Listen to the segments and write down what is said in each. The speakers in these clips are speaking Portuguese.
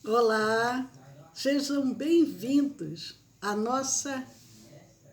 Olá, sejam bem-vindos à nossa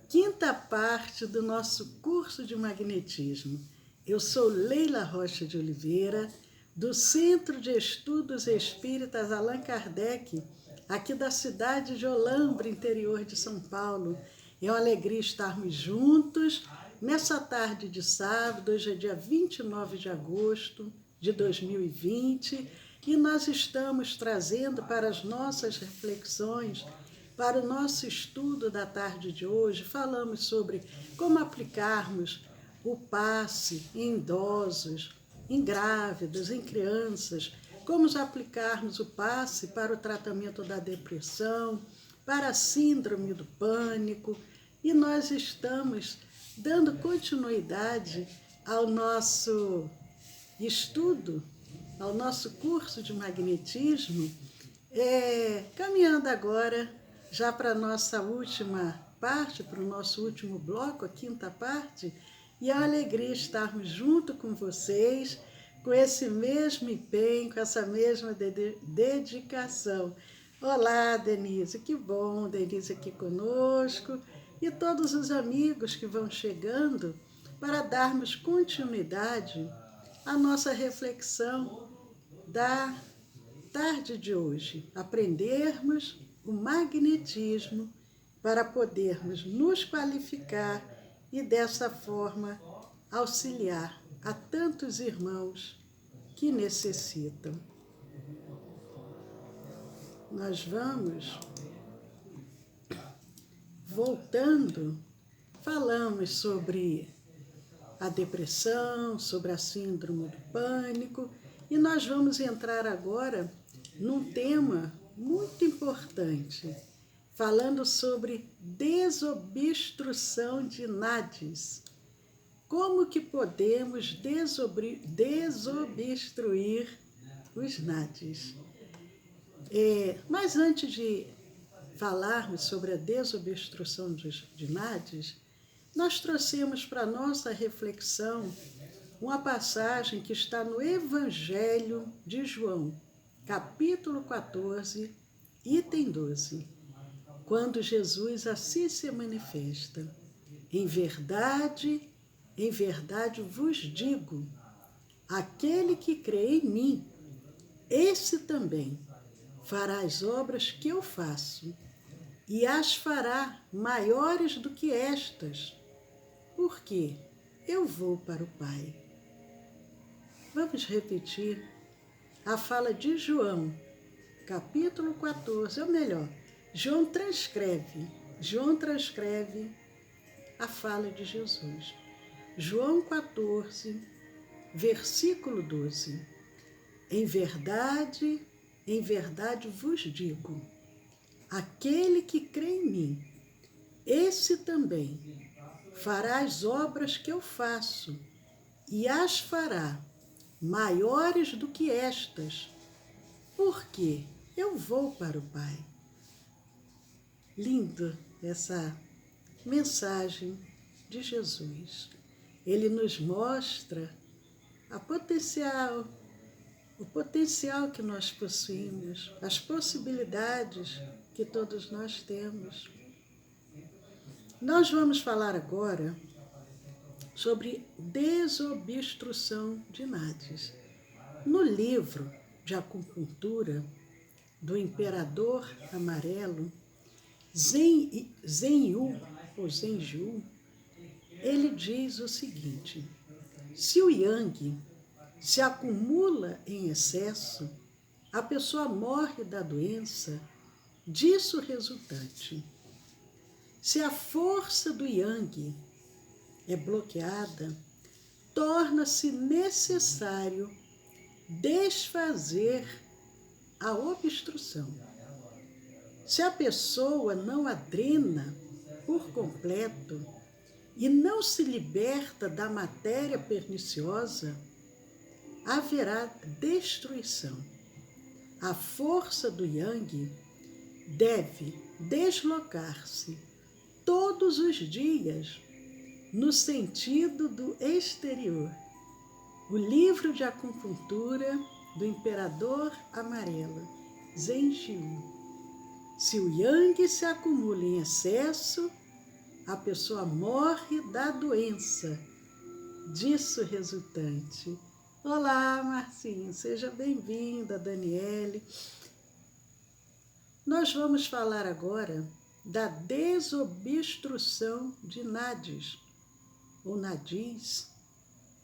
quinta parte do nosso curso de magnetismo. Eu sou Leila Rocha de Oliveira, do Centro de Estudos Espíritas Allan Kardec, aqui da cidade de Olambra, interior de São Paulo. É uma alegria estarmos juntos nessa tarde de sábado, hoje é dia 29 de agosto de 2020, e nós estamos trazendo para as nossas reflexões, para o nosso estudo da tarde de hoje, falamos sobre como aplicarmos o passe em idosos, em grávidas, em crianças, como aplicarmos o passe para o tratamento da depressão, para a síndrome do pânico, e nós estamos dando continuidade ao nosso estudo, ao nosso curso de magnetismo, caminhando agora já para a nossa última parte, para o nosso último bloco, a quinta parte, e é uma alegria estarmos junto com vocês, com esse mesmo empenho, com essa mesma dedicação. Olá, Denise, que bom, Denise aqui conosco, e todos os amigos que vão chegando para darmos continuidade à nossa reflexão da tarde de hoje, aprendermos o magnetismo para podermos nos qualificar e dessa forma auxiliar a tantos irmãos que necessitam. Nós vamos voltando, falamos sobre a depressão, sobre a síndrome do pânico, e nós vamos entrar agora num tema muito importante, falando sobre desobstrução de NADs. Como que podemos desobstruir os NADs? Mas antes de falarmos sobre a desobstrução de NADs, nós trouxemos para a nossa reflexão uma passagem que está no Evangelho de João, capítulo 14, item 12, quando Jesus assim se manifesta: em verdade vos digo, aquele que crê em mim, esse também fará as obras que eu faço, e as fará maiores do que estas, porque eu vou para o Pai. Vamos repetir a fala de João, capítulo 14, ou melhor, João transcreve a fala de Jesus. João 14, versículo 12. Em verdade vos digo, aquele que crê em mim, esse também fará as obras que eu faço, e as fará maiores do que estas, porque eu vou para o Pai. Lindo essa mensagem de Jesus. Ele nos mostra o potencial que nós possuímos, as possibilidades que todos nós temos. Nós vamos falar agora sobre desobstrução de NADs. No livro de acupuntura do Imperador Amarelo, Zhenyu, ele diz o seguinte: se o Yang se acumula em excesso, a pessoa morre da doença disso resultante. Se a força do Yang é bloqueada, torna-se necessário desfazer a obstrução. Se a pessoa não a drena por completo e não se liberta da matéria perniciosa, haverá destruição. A força do Yang deve deslocar-se todos os dias no sentido do exterior. O livro de acupuntura do Imperador Amarelo Zhenjiu. Se o yang se acumula em excesso, a pessoa morre da doença disso resultante. Olá, Marcinho, seja bem-vinda, Daniele. Nós vamos falar agora da desobstrução de nadis, ou nadis,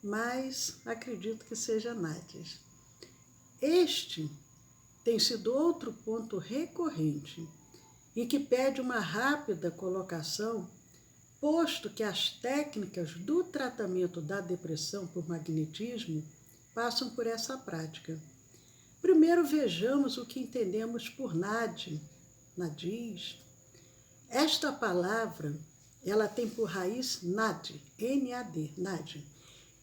mas acredito que seja nadis. Este tem sido outro ponto recorrente e que pede uma rápida colocação, posto que as técnicas do tratamento da depressão por magnetismo passam por essa prática. Primeiro vejamos o que entendemos por nadi, nadis. Esta palavra, ela tem por raiz nadi, N-A-D, nadi.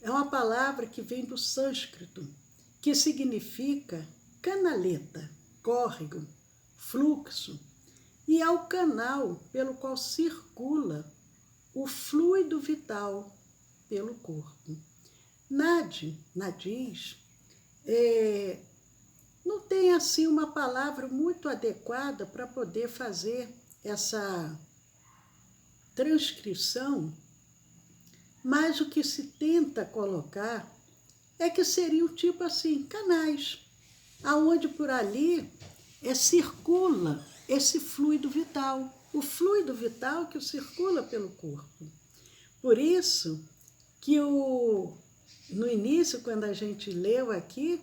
É uma palavra que vem do sânscrito, que significa canaleta, córrego, fluxo, e é o canal pelo qual circula o fluido vital pelo corpo. Nadi, nadis, não tem assim uma palavra muito adequada para poder fazer essa transcrição, mas o que se tenta colocar é que seriam tipo assim, canais, aonde por ali circula esse fluido vital, o fluido vital que circula pelo corpo. Por isso que no início, quando a gente leu aqui,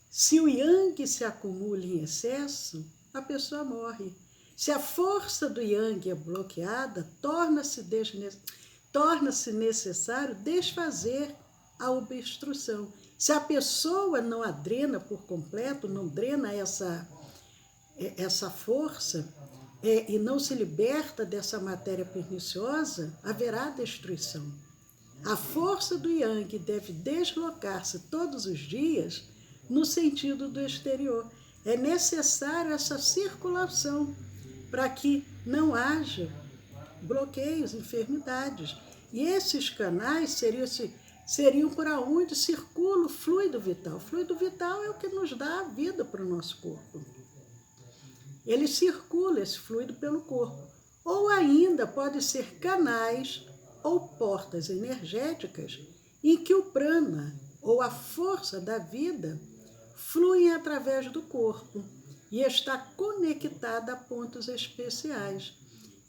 se o yang se acumula em excesso, a pessoa morre. Se a força do yang é bloqueada, torna-se necessário desfazer a obstrução. Se a pessoa não a drena por completo, não drena essa força e não se liberta dessa matéria perniciosa, haverá destruição. A força do yang deve deslocar-se todos os dias no sentido do exterior. É necessário essa circulação para que não haja bloqueios, enfermidades. E esses canais seriam por onde circula o fluido vital. O fluido vital é o que nos dá a vida para o nosso corpo. Ele circula esse fluido pelo corpo. Ou ainda pode ser canais ou portas energéticas em que o prana, ou a força da vida, flui através do corpo e está conectada a pontos especiais.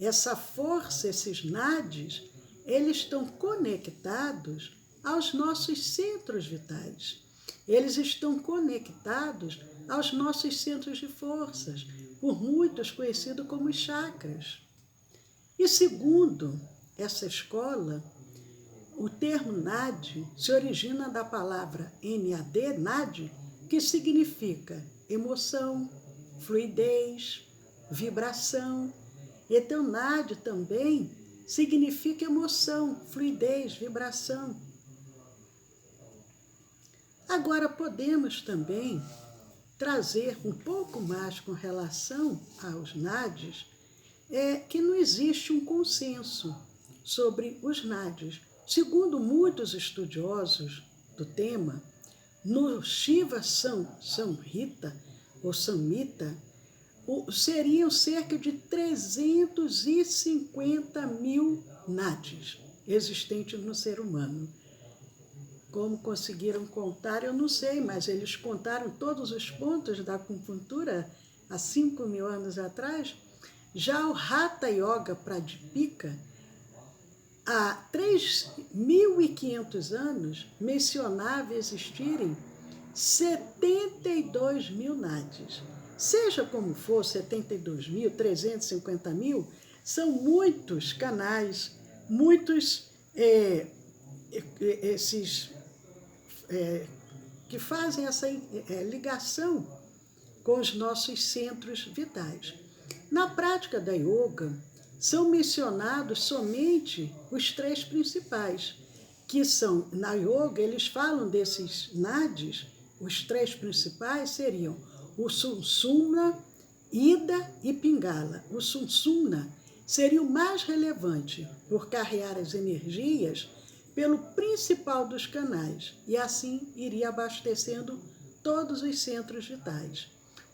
Essa força, esses nadis, eles estão conectados aos nossos centros vitais. Eles estão conectados aos nossos centros de forças, por muitos conhecidos como chakras. E segundo essa escola, o termo nadi se origina da palavra NAD, nadi, que significa emoção, fluidez, vibração. Então, nadi também significa emoção, fluidez, vibração. Agora, podemos também trazer um pouco mais com relação aos nadis, que não existe um consenso sobre os nadis. Segundo muitos estudiosos do tema, no Shiva Samhita, ou Samhita, seriam cerca de 350 mil nadis existentes no ser humano. Como conseguiram contar, eu não sei, mas eles contaram todos os pontos da acupuntura há 5.000 anos atrás. Já o Hatha Yoga Pradipika, há 3.500 anos, mencionava existirem 72 mil nadis. Seja como for, 72 mil, 350 mil, são muitos canais, muitos que fazem essa ligação com os nossos centros vitais. Na prática da yoga, são mencionados somente os 3 principais, que são, na yoga, eles falam desses nadis, os 3 principais seriam o Sunsumna, Ida e Pingala. O Sunsumna seria o mais relevante por carregar as energias pelo principal dos canais e assim iria abastecendo todos os centros vitais.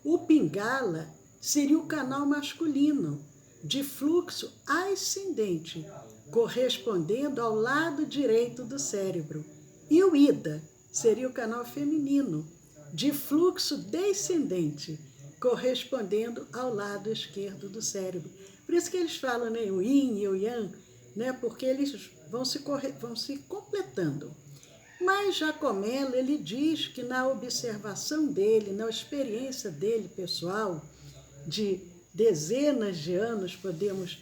O pingala seria o canal masculino, de fluxo ascendente, correspondendo ao lado direito do cérebro. E o ida seria o canal feminino, de fluxo descendente, correspondendo ao lado esquerdo do cérebro. Por isso que eles falam, né, o yin e o yang, né, porque eles vão se completando. Mas Jacomelo, ele diz que na observação dele, na experiência dele pessoal, de dezenas de anos, podemos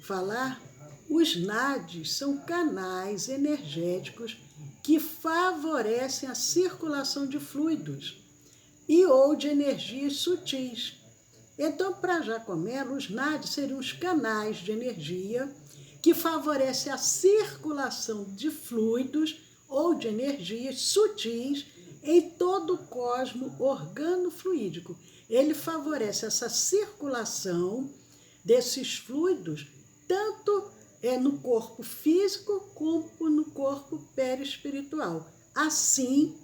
falar, os nadis são canais energéticos que favorecem a circulação de fluidos e ou de energias sutis. Então, para Jacomelo, os nadis seriam os canais de energia que favorecem a circulação de fluidos ou de energias sutis em todo o cosmo organofluídico. Ele favorece essa circulação desses fluidos, tanto no corpo físico como no corpo perispiritual, assim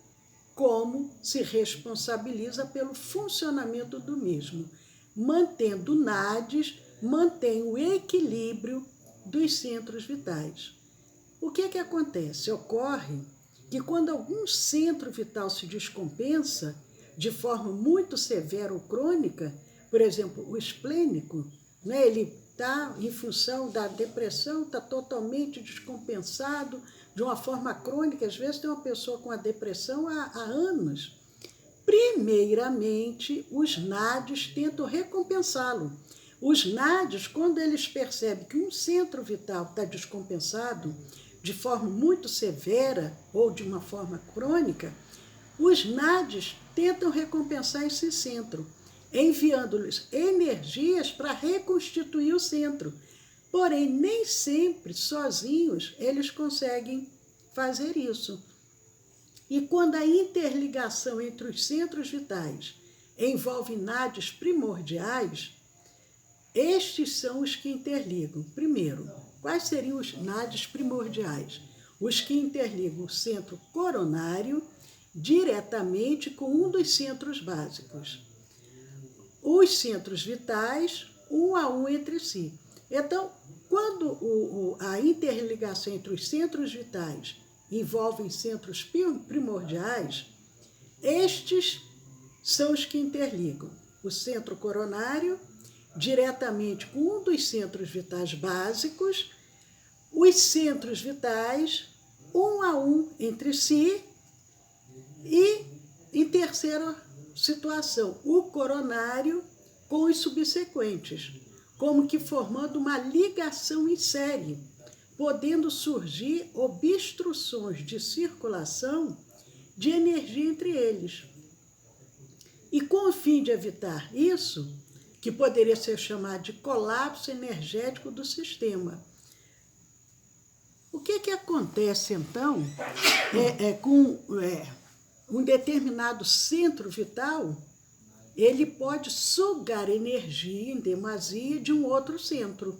como se responsabiliza pelo funcionamento do mesmo, mantendo nadis, mantém o equilíbrio dos centros vitais. O que acontece? Ocorre que quando algum centro vital se descompensa de forma muito severa ou crônica, por exemplo, o esplênico, né, ele está, em função da depressão, está totalmente descompensado de uma forma crônica. Às vezes tem uma pessoa com a depressão há anos. Primeiramente, os nadis tentam recompensá-lo. Os nadis, quando eles percebem que um centro vital está descompensado de forma muito severa ou de uma forma crônica, os nadis tentam recompensar esse centro, enviando-lhes energias para reconstituir o centro. Porém, nem sempre, sozinhos, eles conseguem fazer isso. E quando a interligação entre os centros vitais envolve nadis primordiais, estes são os que interligam. Primeiro, quais seriam os nadis primordiais? Os que interligam o centro coronário diretamente com um dos centros básicos. Os centros vitais, um a um entre si. Então, quando a interligação entre os centros vitais envolve centros primordiais, estes são os que interligam o centro coronário diretamente com um dos centros vitais básicos, os centros vitais, um a um entre si, e, em terceira situação, o coronário com os subsequentes, como que formando uma ligação em série, podendo surgir obstruções de circulação de energia entre eles. E com o fim de evitar isso, que poderia ser chamado de colapso energético do sistema. O que acontece, então, com um determinado centro vital? Ele pode sugar energia em demasia de um outro centro.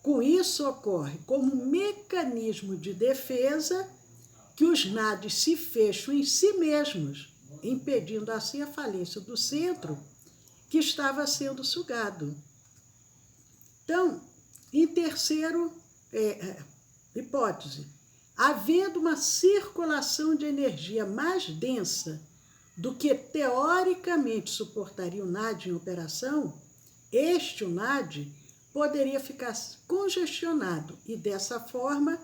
Com isso, ocorre como mecanismo de defesa que os nadis se fecham em si mesmos, impedindo assim a falência do centro que estava sendo sugado. Então, em terceira hipótese, havendo uma circulação de energia mais densa do que teoricamente suportaria o NAD em operação, o NAD poderia ficar congestionado e, dessa forma,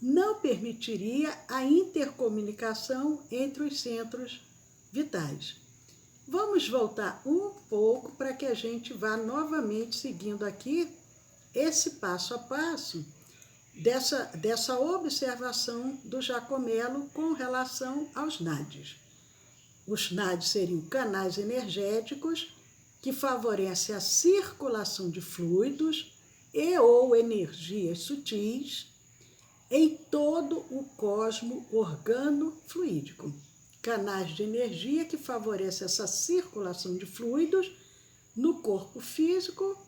não permitiria a intercomunicação entre os centros vitais. Vamos voltar um pouco para que a gente vá novamente seguindo aqui esse passo a passo dessa observação do Jacomelo com relação aos NADs. Os NADs seriam canais energéticos que favorecem a circulação de fluidos e ou energias sutis em todo o cosmo organofluídico. Canais de energia que favorecem essa circulação de fluidos no corpo físico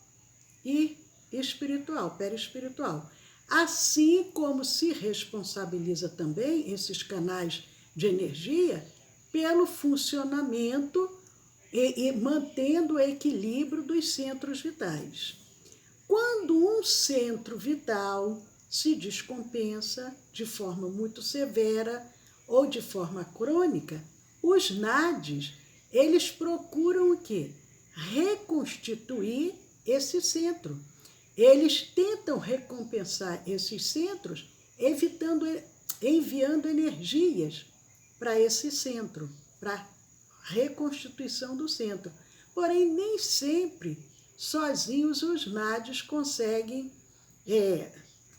e espiritual, perispiritual. Assim como se responsabiliza também esses canais de energia pelo funcionamento e mantendo o equilíbrio dos centros vitais. Quando um centro vital se descompensa de forma muito severa ou de forma crônica, os NADs, eles procuram o quê? Reconstituir esse centro. Eles tentam recompensar esses centros, enviando energias para esse centro, para reconstituição do centro. Porém, nem sempre sozinhos os NADs conseguem,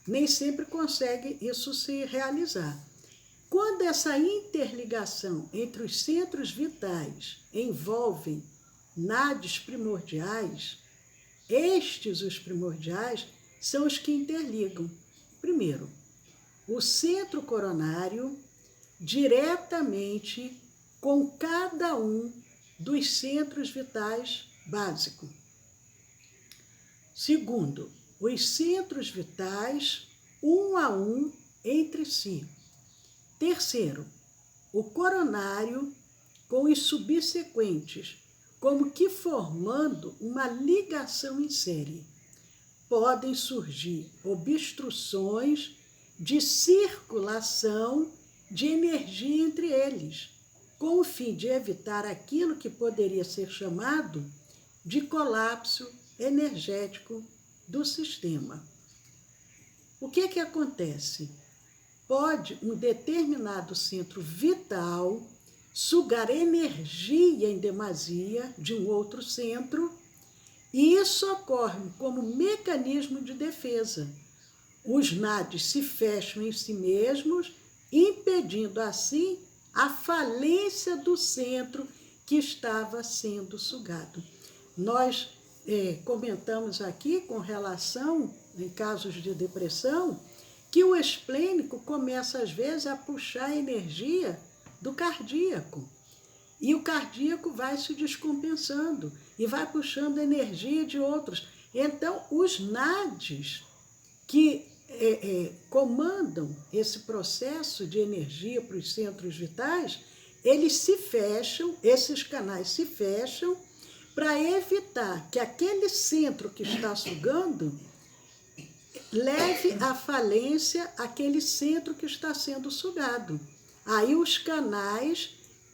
nem sempre consegue isso se realizar. Quando essa interligação entre os centros vitais envolvem NADs primordiais, os primordiais, são os que interligam. Primeiro, o centro coronário diretamente com cada um dos centros vitais básicos. Segundo, os centros vitais, um a um, entre si. Terceiro, o coronário com os subsequentes, como que formando uma ligação em série. Podem surgir obstruções de circulação de energia entre eles, com o fim de evitar aquilo que poderia ser chamado de colapso energético do sistema. O que acontece? Pode um determinado centro vital sugar energia em demasia de um outro centro, e isso ocorre como mecanismo de defesa. Os NADs se fecham em si mesmos, impedindo assim a falência do centro que estava sendo sugado. Nós comentamos aqui com relação, em casos de depressão, que o esplênico começa às vezes a puxar a energia do cardíaco. E o cardíaco vai se descompensando e vai puxando a energia de outros. Então, os NADs que comandam esse processo de energia para os centros vitais, eles se fecham, esses canais se fecham, para evitar que aquele centro que está sugando leve à falência aquele centro que está sendo sugado. Aí os canais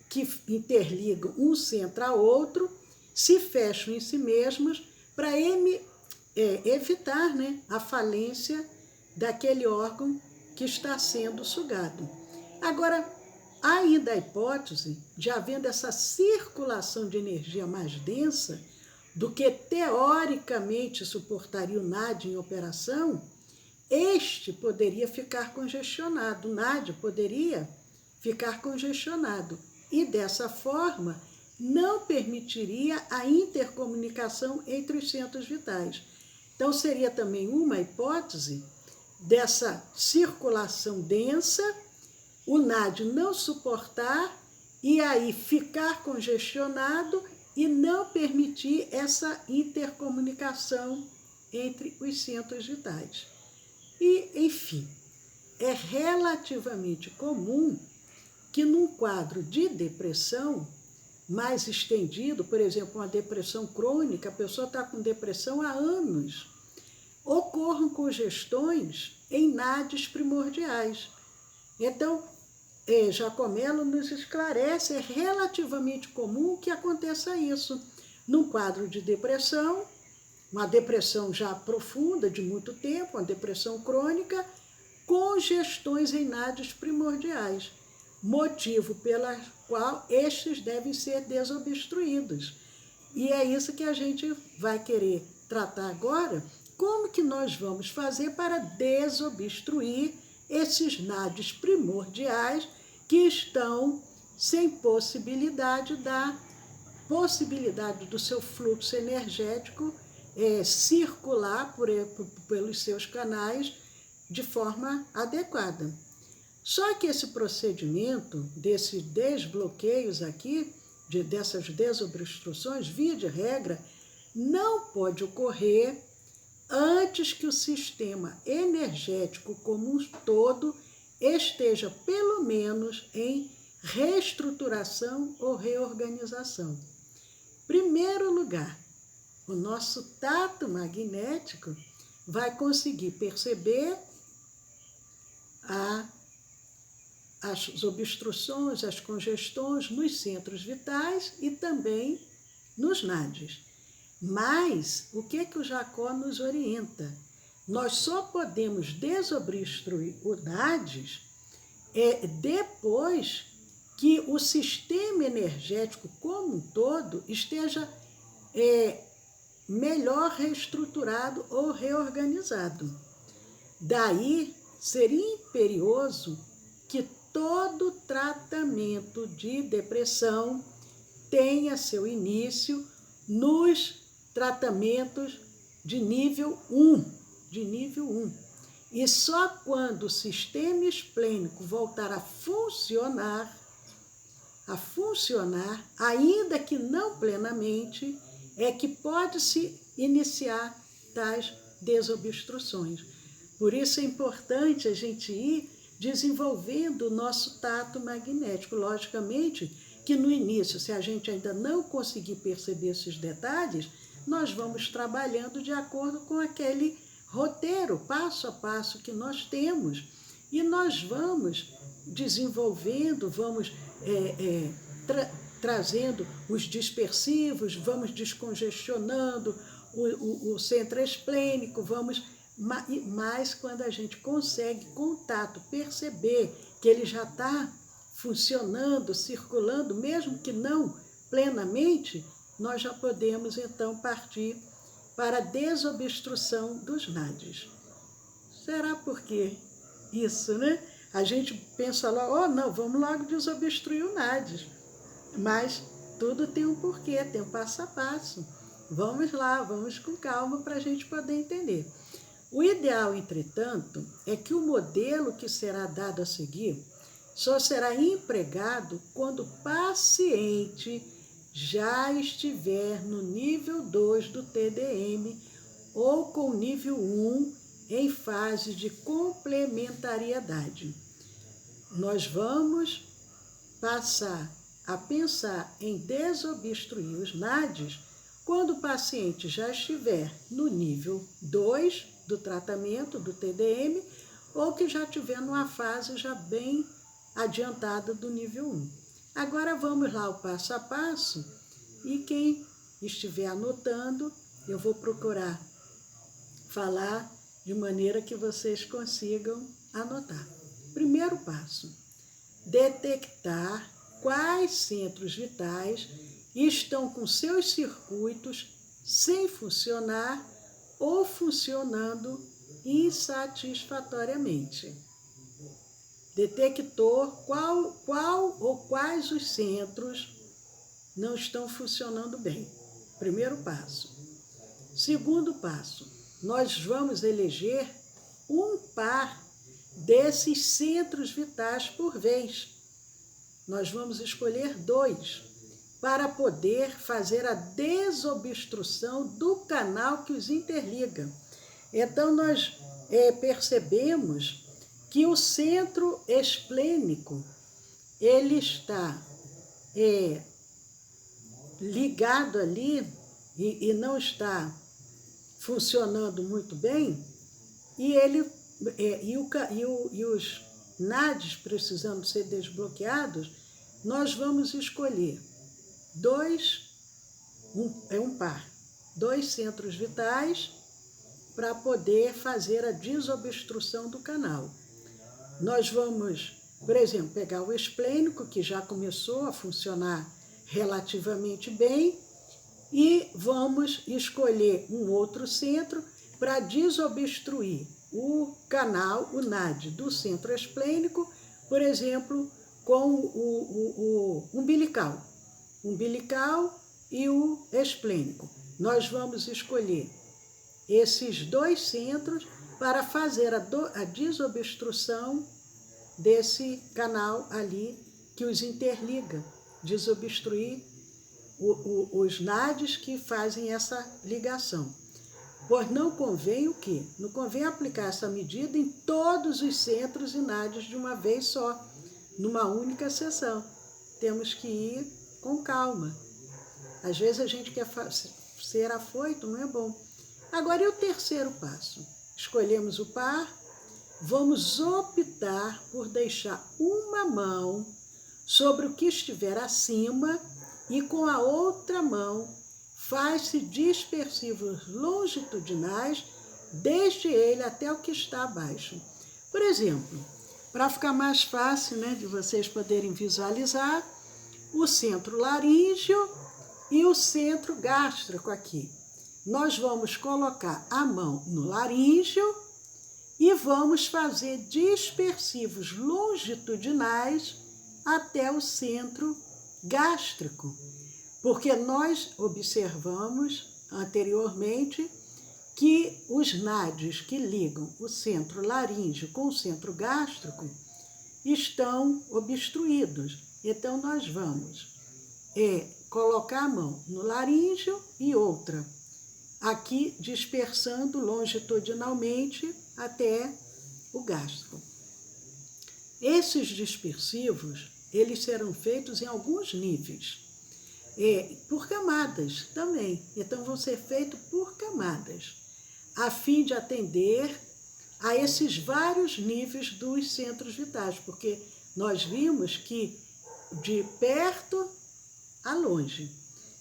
que interligam um centro a outro se fecham em si mesmos para evitar, né, a falência daquele órgão que está sendo sugado. Agora, há ainda a hipótese de, havendo essa circulação de energia mais densa do que teoricamente suportaria o NAD em operação, este poderia ficar congestionado, o NAD poderia ficar congestionado e, dessa forma, não permitiria a intercomunicação entre os centros vitais. Então, seria também uma hipótese dessa circulação densa, o NAD não suportar e aí ficar congestionado e não permitir essa intercomunicação entre os centros vitais. E, enfim, é relativamente comum que num quadro de depressão mais estendido, por exemplo, uma depressão crônica, a pessoa está com depressão há anos, ocorram congestões em NADs primordiais. Então, Giacomello nos esclarece, é relativamente comum que aconteça isso. Num quadro de depressão, uma depressão já profunda, de muito tempo, uma depressão crônica, congestões em NADs primordiais, motivo pelo qual estes devem ser desobstruídos. E é isso que a gente vai querer tratar agora, como que nós vamos fazer para desobstruir esses NADs primordiais que estão sem possibilidade do seu fluxo energético circular pelos seus canais de forma adequada. Só que esse procedimento, desses desbloqueios aqui, dessas desobstruções, via de regra, não pode ocorrer antes que o sistema energético como um todo esteja, pelo menos, em reestruturação ou reorganização. Primeiro lugar, o nosso tato magnético vai conseguir perceber as obstruções, as congestões nos centros vitais e também nos nadis. Mas o que o Jacó nos orienta? Nós só podemos desobstruir o nadis depois que o sistema energético como um todo esteja melhor reestruturado ou reorganizado. Daí seria imperioso que todo tratamento de depressão tenha seu início nos tratamentos de nível 1. E só quando o sistema esplênico voltar a funcionar, ainda que não plenamente, é que pode-se iniciar tais desobstruções. Por isso é importante a gente ir desenvolvendo o nosso tato magnético. Logicamente que no início, se a gente ainda não conseguir perceber esses detalhes, nós vamos trabalhando de acordo com aquele roteiro, passo a passo que nós temos. E nós vamos desenvolvendo, vamos trazendo os dispersivos, vamos descongestionando o centro esplênico, mas quando a gente consegue contato, perceber que ele já está funcionando, circulando, mesmo que não plenamente, nós já podemos então partir para a desobstrução dos nadis. Será por quê isso, né? A gente pensa logo, não, vamos logo desobstruir o nadis. Mas tudo tem um porquê, tem um passo a passo. Vamos lá, vamos com calma para a gente poder entender. O ideal, entretanto, é que o modelo que será dado a seguir só será empregado quando o paciente já estiver no nível 2 do TDM ou com nível 1 em fase de complementariedade. Nós vamos passar a pensar em desobstruir os nadis quando o paciente já estiver no nível 2 do tratamento do TDM ou que já estiver numa fase já bem adiantada do nível 1. Agora vamos lá o passo a passo e quem estiver anotando, eu vou procurar falar de maneira que vocês consigam anotar. Primeiro passo, detectar quais centros vitais estão com seus circuitos sem funcionar ou funcionando insatisfatoriamente. Detector qual ou quais os centros não estão funcionando bem. Primeiro passo. Segundo passo, nós vamos eleger um par desses centros vitais por vez. Nós vamos escolher 2 para poder fazer a desobstrução do canal que os interliga. Então, nós percebemos que o centro esplênico, ele está ligado ali e não está funcionando muito bem, e os nadis precisando ser desbloqueados, nós vamos escolher 2 centros vitais para poder fazer a desobstrução do canal. Nós vamos, por exemplo, pegar o esplênico, que já começou a funcionar relativamente bem, e vamos escolher um outro centro para desobstruir o canal, o NAD do centro esplênico, por exemplo, com o umbilical e o esplênico. Nós vamos escolher esses 2 centros para fazer a desobstrução desse canal ali que os interliga, desobstruir os NADs que fazem essa ligação. Pois não convém o quê? Não convém aplicar essa medida em todos os centros e NADs de uma vez só, numa única sessão. Temos que ir com calma. Às vezes a gente quer ser afoito, não é bom. Agora, e o terceiro passo? Escolhemos o par, vamos optar por deixar uma mão sobre o que estiver acima e com a outra mão faz-se dispersivos longitudinais desde ele até o que está abaixo. Por exemplo, para ficar mais fácil, né, de vocês poderem visualizar, o centro laríngeo e o centro gástrico aqui. Nós vamos colocar a mão no laríngeo e vamos fazer dispersivos longitudinais até o centro gástrico, porque nós observamos anteriormente que os nádios que ligam o centro laríngeo com o centro gástrico estão obstruídos. Então, nós vamos colocar a mão no laríngeo e outra aqui dispersando longitudinalmente até o gástrico. Esses dispersivos, eles serão feitos em alguns níveis, por camadas também. Então, vão ser feitos por camadas, a fim de atender a esses vários níveis dos centros vitais, porque nós vimos que de perto a longe.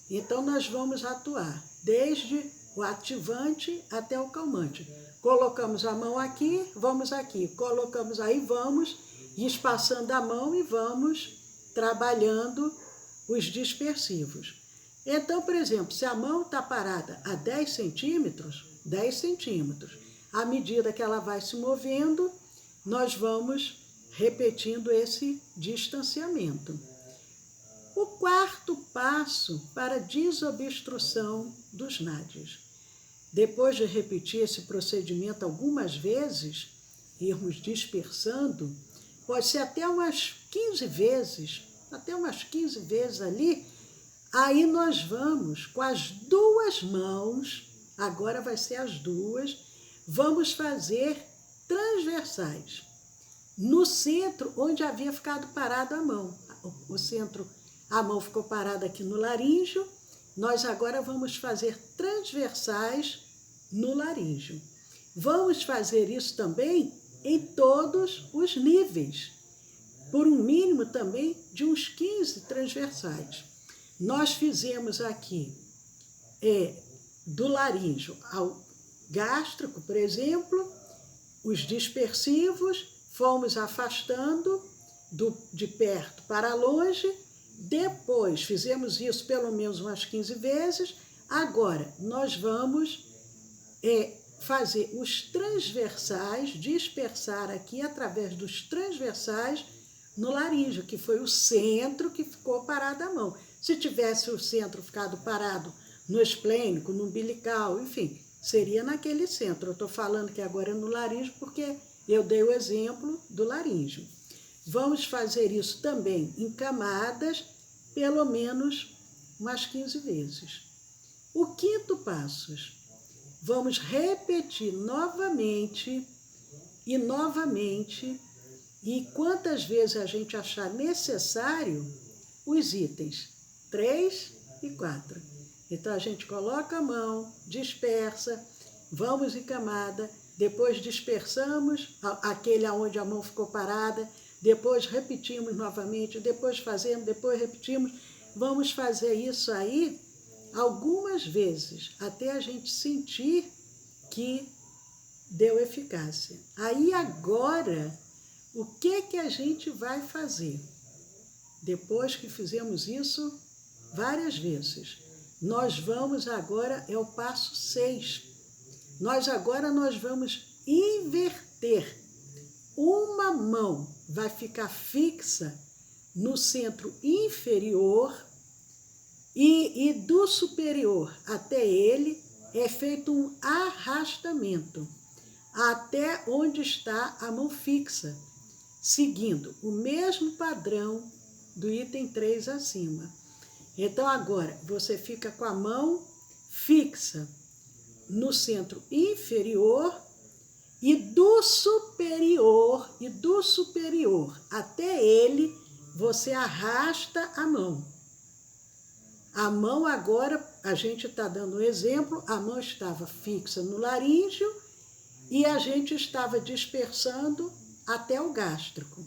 Então, nós vamos atuar desde o ativante até o calmante. Colocamos a mão aqui, vamos aqui. Colocamos aí, vamos espaçando a mão e vamos trabalhando os dispersivos. Então, por exemplo, se a mão está parada a 10 centímetros, 10 centímetros, à medida que ela vai se movendo, nós vamos repetindo esse distanciamento. O quarto passo para desobstrução dos nádios. Depois de repetir esse procedimento algumas vezes, irmos dispersando, pode ser até umas 15 vezes, ali, aí nós vamos com as duas mãos, agora vai ser as duas, vamos fazer transversais. No centro, onde havia ficado parada a mão, a mão ficou parada aqui no laríngeo, nós agora vamos fazer transversais no laríngeo. Vamos fazer isso também em todos os níveis, por um mínimo também de uns 15 transversais. Nós fizemos aqui do laríngeo ao gástrico, por exemplo, os dispersivos, fomos afastando de perto para longe, depois fizemos isso pelo menos umas 15 vezes, agora nós vamos fazer os transversais, dispersar aqui através dos transversais no laríngeo, que foi o centro que ficou parado a mão. Se tivesse o centro ficado parado no esplênico, no umbilical, enfim, seria naquele centro. Eu estou falando que agora é no laríngeo porque eu dei o exemplo do laríngeo. Vamos fazer isso também em camadas, pelo menos umas 15 vezes. O quinto passo, vamos repetir novamente, e quantas vezes a gente achar necessário, os itens 3 e 4. Então, a gente coloca a mão, dispersa, vamos em camada, depois dispersamos aquele onde a mão ficou parada, depois repetimos novamente, depois fazemos, depois repetimos. Vamos fazer isso aí algumas vezes, até a gente sentir que deu eficácia. Aí agora, o que a gente vai fazer? Depois que fizemos isso várias vezes, nós vamos agora, é o passo 6. Nós vamos inverter. Uma mão vai ficar fixa no centro inferior e do superior até ele é feito um arrastamento até onde está a mão fixa, seguindo o mesmo padrão do item 3 acima. Então, agora, você fica com a mão fixa no centro inferior e do superior até ele, você arrasta a mão. A mão agora, a gente está dando um exemplo, a mão estava fixa no laríngeo e a gente estava dispersando até o gástrico.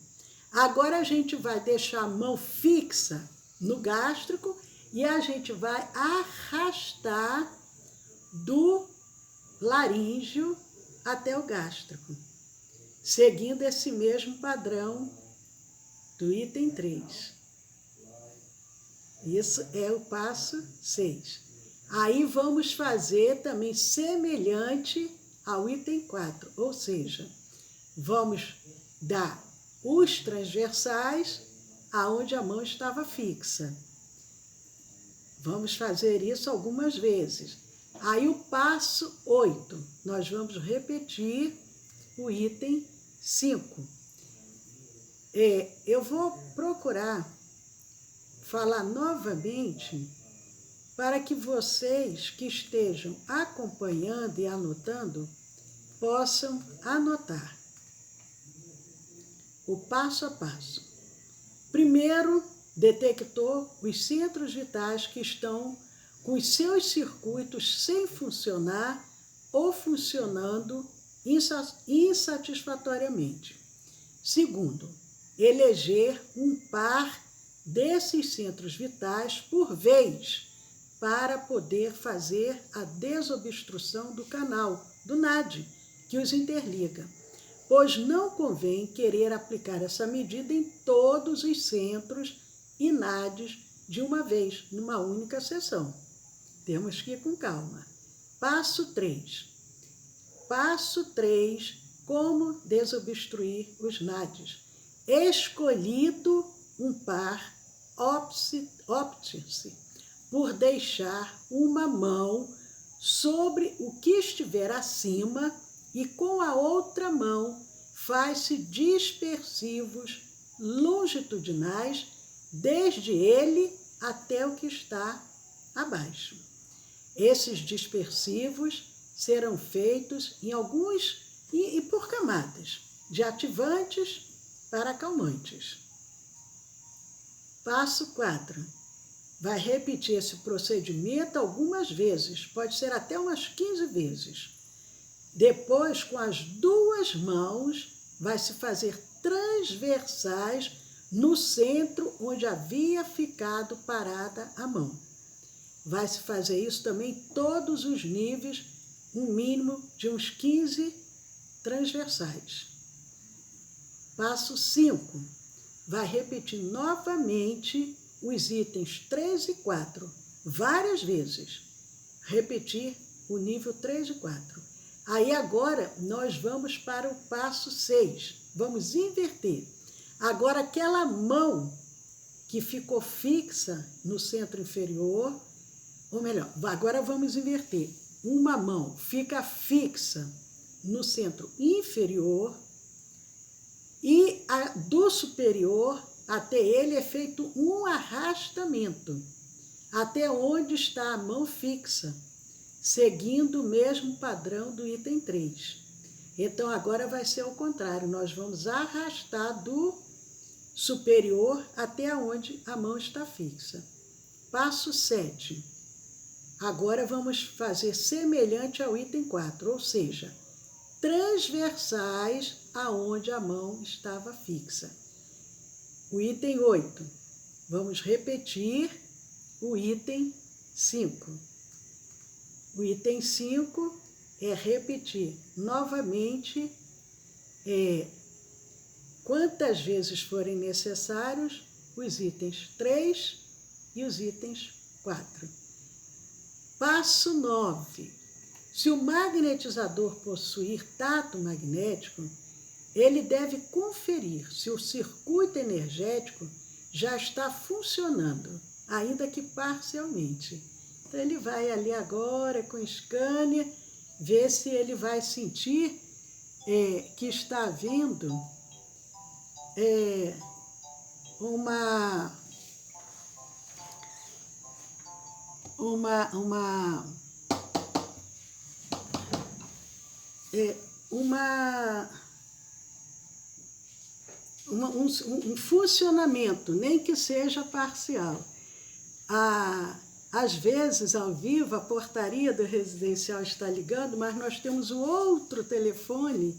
Agora a gente vai deixar a mão fixa no gástrico e a gente vai arrastar do laríngeo até o gástrico, seguindo esse mesmo padrão do item 3. Isso é o passo 6. Aí vamos fazer também semelhante ao item 4, ou seja, vamos dar os transversais aonde a mão estava fixa. Vamos fazer isso algumas vezes. Aí o passo 8, nós vamos repetir o item 5. Eu vou procurar falar novamente para que vocês que estejam acompanhando e anotando possam anotar o passo a passo. Primeiro, detectou os centros vitais que estão com os seus circuitos sem funcionar ou funcionando insatisfatoriamente. Segundo, eleger um par desses centros vitais por vez para poder fazer a desobstrução do canal, do NAD, que os interliga, pois não convém querer aplicar essa medida em todos os centros e NADs de uma vez, numa única sessão. Temos que ir com calma. Passo 3. Passo 3, como desobstruir os NADs. Escolhido um par, opte-se por deixar uma mão sobre o que estiver acima e com a outra mão faz-se dispersivos longitudinais desde ele até o que está abaixo. Esses dispersivos serão feitos em alguns e por camadas, de ativantes para calmantes. Passo 4. Vai repetir esse procedimento algumas vezes, pode ser até umas 15 vezes. Depois, com as duas mãos, vai se fazer transversais no centro onde havia ficado parada a mão. Vai se fazer isso também em todos os níveis, um mínimo de uns 15 transversais. Passo 5. Vai repetir novamente os itens 3 e 4, várias vezes. Repetir o nível 3 e 4. Aí agora nós vamos para o passo 6. Vamos inverter. Agora aquela mão que ficou fixa no centro inferior, ou melhor, agora vamos inverter. Uma mão fica fixa no centro inferior e a do superior até ele é feito um arrastamento, até onde está a mão fixa, seguindo o mesmo padrão do item 3. Então, agora vai ser ao contrário, nós vamos arrastar do superior até onde a mão está fixa. Passo 7. Agora vamos fazer semelhante ao item 4, ou seja, transversais aonde a mão estava fixa. O item 8, vamos repetir o item 5. O item 5 é repetir novamente, quantas vezes forem necessários, os itens 3 e os itens 4. Passo 9. Se o magnetizador possuir tato magnético, ele deve conferir se o circuito energético já está funcionando, ainda que parcialmente. Então, ele vai ali agora com o scanner, ver se ele vai sentir que está havendo uma um funcionamento, nem que seja parcial. Às vezes, ao vivo, a portaria do residencial está ligando, mas nós temos um outro telefone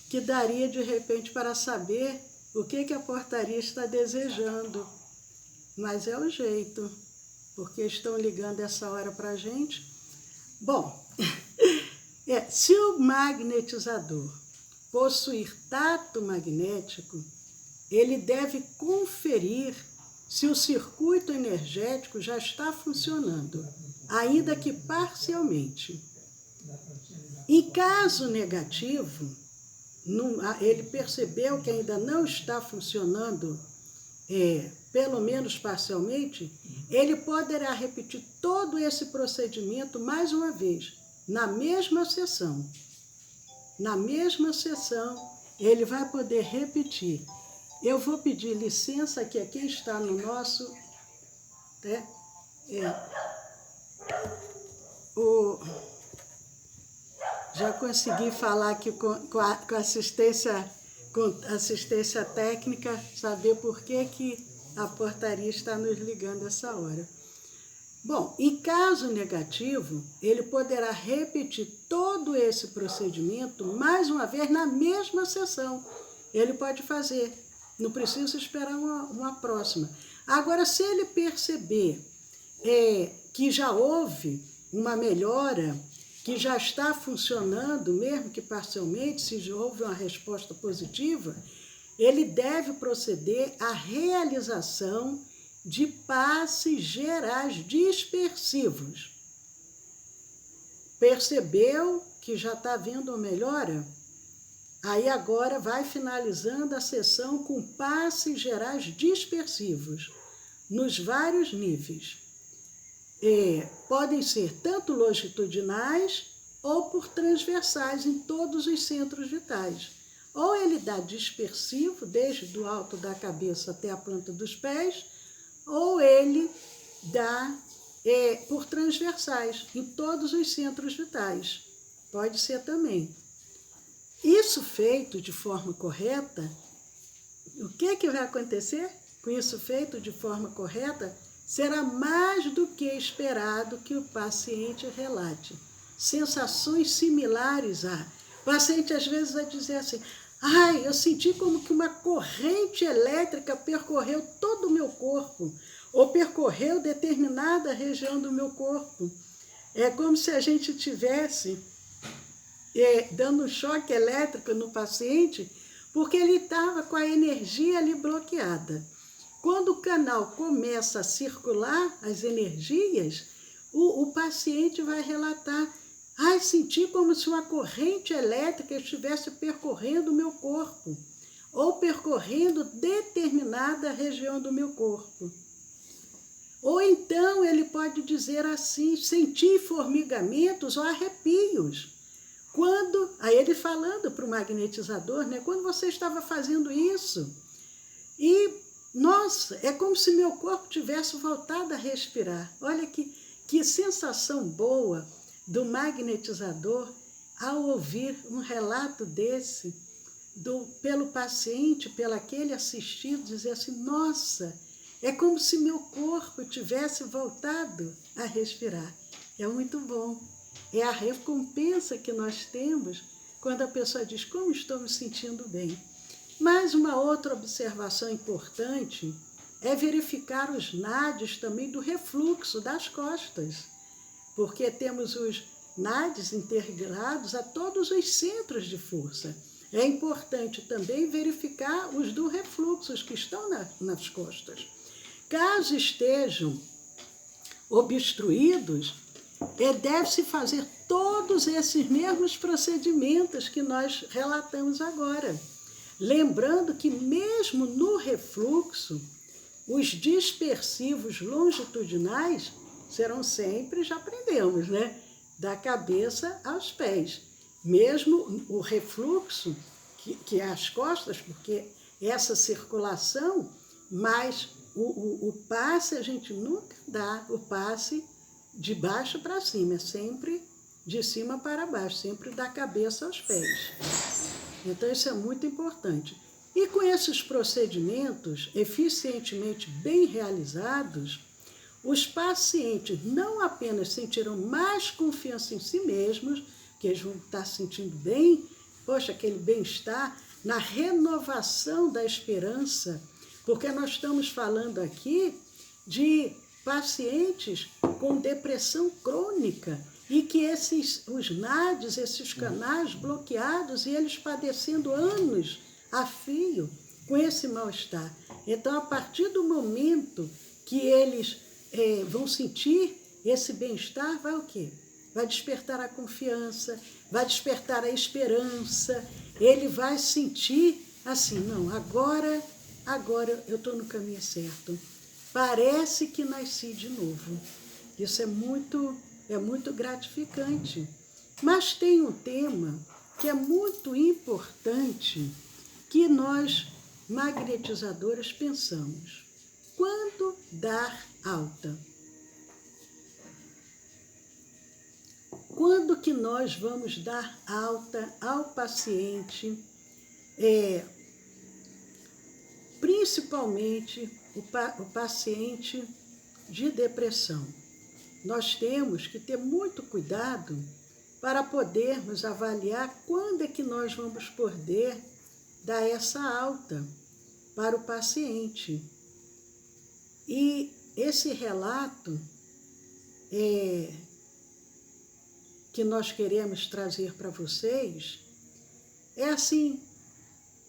que daria, de repente, para saber o que a portaria está desejando. Mas é o jeito, porque estão ligando essa hora para a gente. Bom, se o magnetizador possuir tato magnético, ele deve conferir se o circuito energético já está funcionando, ainda que parcialmente. Em caso negativo, ele percebeu que ainda não está funcionando, pelo menos parcialmente, ele poderá repetir todo esse procedimento mais uma vez, na mesma sessão. Na mesma sessão, ele vai poder repetir. Eu vou pedir licença aqui a quem está no nosso... já consegui falar aqui com assistência técnica, saber por que a portaria está nos ligando essa hora. Bom, em caso negativo, ele poderá repetir todo esse procedimento mais uma vez na mesma sessão. Ele pode fazer, não precisa esperar uma próxima. Agora, se ele perceber que já houve uma melhora, que já está funcionando, mesmo que parcialmente, se já houve uma resposta positiva, ele deve proceder à realização de passes gerais dispersivos. Percebeu que já está havendo uma melhora? Aí agora vai finalizando a sessão com passes gerais dispersivos, nos vários níveis. Podem ser tanto longitudinais ou por transversais em todos os centros vitais. Ou ele dá dispersivo, desde o alto da cabeça até a planta dos pés, ou ele dá por transversais, em todos os centros vitais. Pode ser também. Isso feito de forma correta, o que vai acontecer? Com isso feito de forma correta, será mais do que esperado que o paciente relate sensações similares a... O paciente às vezes vai dizer assim, eu senti como que uma corrente elétrica percorreu todo o meu corpo, ou percorreu determinada região do meu corpo. É como se a gente tivesse dando um choque elétrico no paciente, porque ele estava com a energia ali bloqueada. Quando o canal começa a circular as energias, o paciente vai relatar, senti como se uma corrente elétrica estivesse percorrendo o meu corpo, ou percorrendo determinada região do meu corpo. Ou então ele pode dizer assim, senti formigamentos ou arrepios. Aí ele falando para o magnetizador, quando você estava fazendo isso, e, nossa, é como se meu corpo tivesse voltado a respirar. Olha que sensação boa do magnetizador ao ouvir um relato desse, pelo paciente, pelo aquele assistido, dizer assim, nossa, é como se meu corpo tivesse voltado a respirar. É muito bom. É a recompensa que nós temos quando a pessoa diz, como estou me sentindo bem. Mas uma outra observação importante é verificar os NADs também do refluxo das costas, porque temos os NADs interligados a todos os centros de força. É importante também verificar os do refluxo, os que estão nas costas. Caso estejam obstruídos, deve-se fazer todos esses mesmos procedimentos que nós relatamos agora. Lembrando que mesmo no refluxo, os dispersivos longitudinais serão sempre, já aprendemos, da cabeça aos pés. Mesmo o refluxo, que é as costas, porque essa circulação, mas o passe a gente nunca dá o passe de baixo para cima, é sempre de cima para baixo, sempre da cabeça aos pés. Então isso é muito importante. E com esses procedimentos eficientemente bem realizados, os pacientes não apenas sentirão mais confiança em si mesmos, que eles vão estar se sentindo bem, poxa, aquele bem-estar, na renovação da esperança, porque nós estamos falando aqui de pacientes com depressão crônica e que os NADs, esses canais bloqueados e eles padecendo anos a fio com esse mal-estar. Então, a partir do momento que eles vão sentir esse bem-estar, vai o quê? Vai despertar a confiança, vai despertar a esperança, ele vai sentir assim, não, agora eu estou no caminho certo. Parece que nasci de novo. Isso é muito gratificante. Mas tem um tema que é muito importante que nós, magnetizadoras, pensamos. Quando dar alta? Quando que nós vamos dar alta ao paciente, principalmente o paciente de depressão? Nós temos que ter muito cuidado para podermos avaliar quando é que nós vamos poder dar essa alta para o paciente. E esse relato que nós queremos trazer para vocês é assim,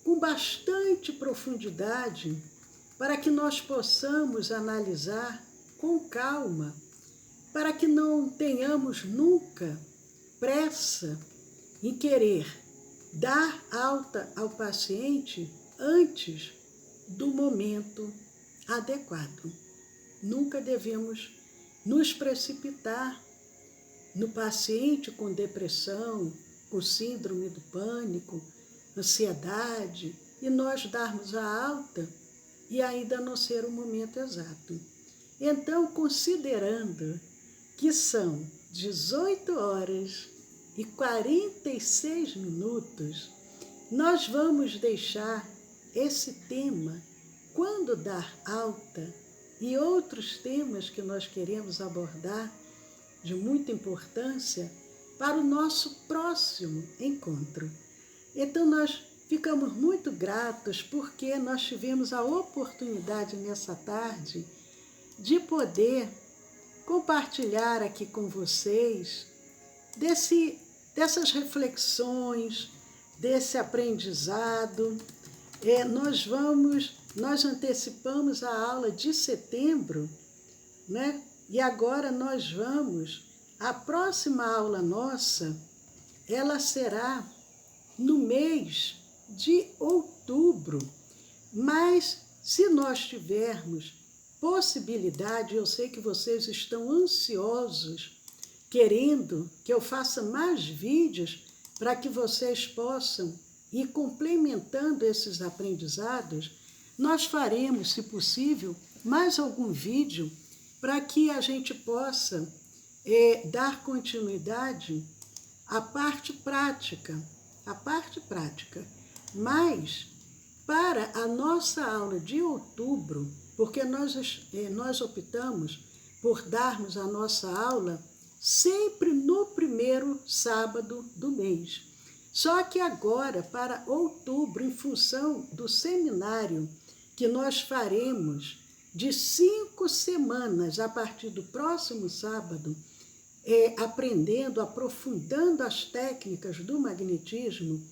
com bastante profundidade, para que nós possamos analisar com calma, para que não tenhamos nunca pressa em querer dar alta ao paciente antes do momento adequado. Nunca devemos nos precipitar no paciente com depressão, com síndrome do pânico, ansiedade, e nós darmos a alta e ainda não ser o momento exato. Então, considerando que são 18h46, nós vamos deixar esse tema, quando dar alta, e outros temas que nós queremos abordar de muita importância para o nosso próximo encontro. Então, nós ficamos muito gratos porque nós tivemos a oportunidade nessa tarde de poder compartilhar aqui com vocês dessas reflexões, desse aprendizado. Nós antecipamos a aula de setembro, né? E agora a próxima aula nossa, ela será no mês de outubro. Mas se nós tivermos possibilidade, eu sei que vocês estão ansiosos, querendo que eu faça mais vídeos para que vocês possam ir complementando esses aprendizados, nós faremos, se possível, mais algum vídeo para que a gente possa dar continuidade à parte prática. Mas, para a nossa aula de outubro, porque nós optamos por darmos a nossa aula sempre no primeiro sábado do mês. Só que agora, para outubro, em função do seminário que nós faremos de 5 semanas a partir do próximo sábado, aprofundando as técnicas do magnetismo,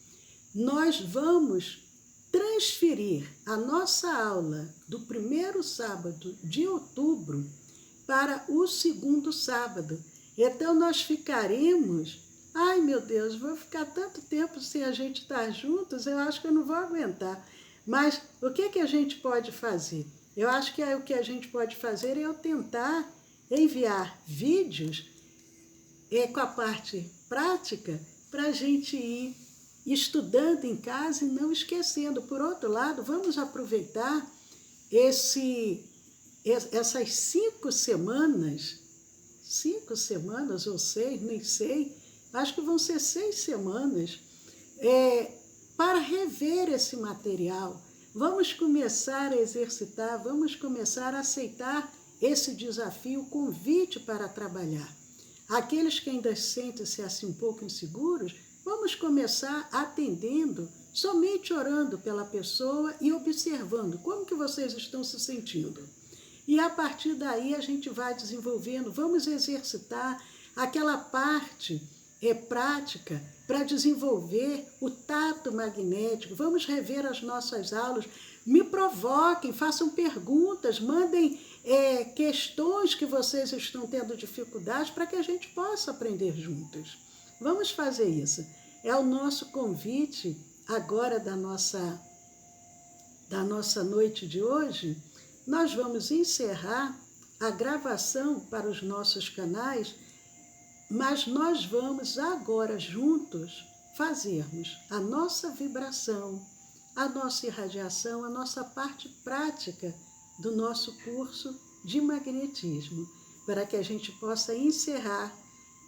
nós vamos transferir a nossa aula do primeiro sábado de outubro para o segundo sábado. Então, nós ficaremos... Ai, meu Deus, vou ficar tanto tempo sem a gente estar juntos, eu acho que eu não vou aguentar. Mas o que a gente pode fazer? Eu acho que o que a gente pode fazer é eu tentar enviar vídeos com a parte prática para a gente ir estudando em casa e não esquecendo. Por outro lado, vamos aproveitar essas 5 semanas, 5 semanas ou 6, nem sei, acho que vão ser 6 semanas, para rever esse material. Vamos começar a exercitar, vamos começar a aceitar esse desafio, o convite para trabalhar. Aqueles que ainda sentem-se assim um pouco inseguros, vamos começar atendendo, somente orando pela pessoa e observando como que vocês estão se sentindo. E a partir daí a gente vai desenvolvendo, vamos exercitar aquela parte prática para desenvolver o tato magnético. Vamos rever as nossas aulas, me provoquem, façam perguntas, mandem questões que vocês estão tendo dificuldade para que a gente possa aprender juntos. Vamos fazer isso. É o nosso convite agora da nossa noite de hoje. Nós vamos encerrar a gravação para os nossos canais, mas nós vamos agora juntos fazermos a nossa vibração, a nossa irradiação, a nossa parte prática do nosso curso de magnetismo, para que a gente possa encerrar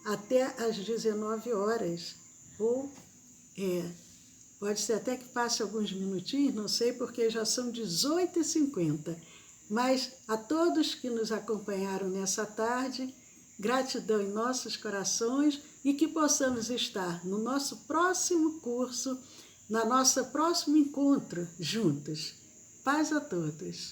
até às 19 horas, ou pode ser até que passe alguns minutinhos, não sei, porque já são 18h50. Mas a todos que nos acompanharam nessa tarde, gratidão em nossos corações e que possamos estar no nosso próximo curso, na nossa próximo encontro juntos. Paz a todos.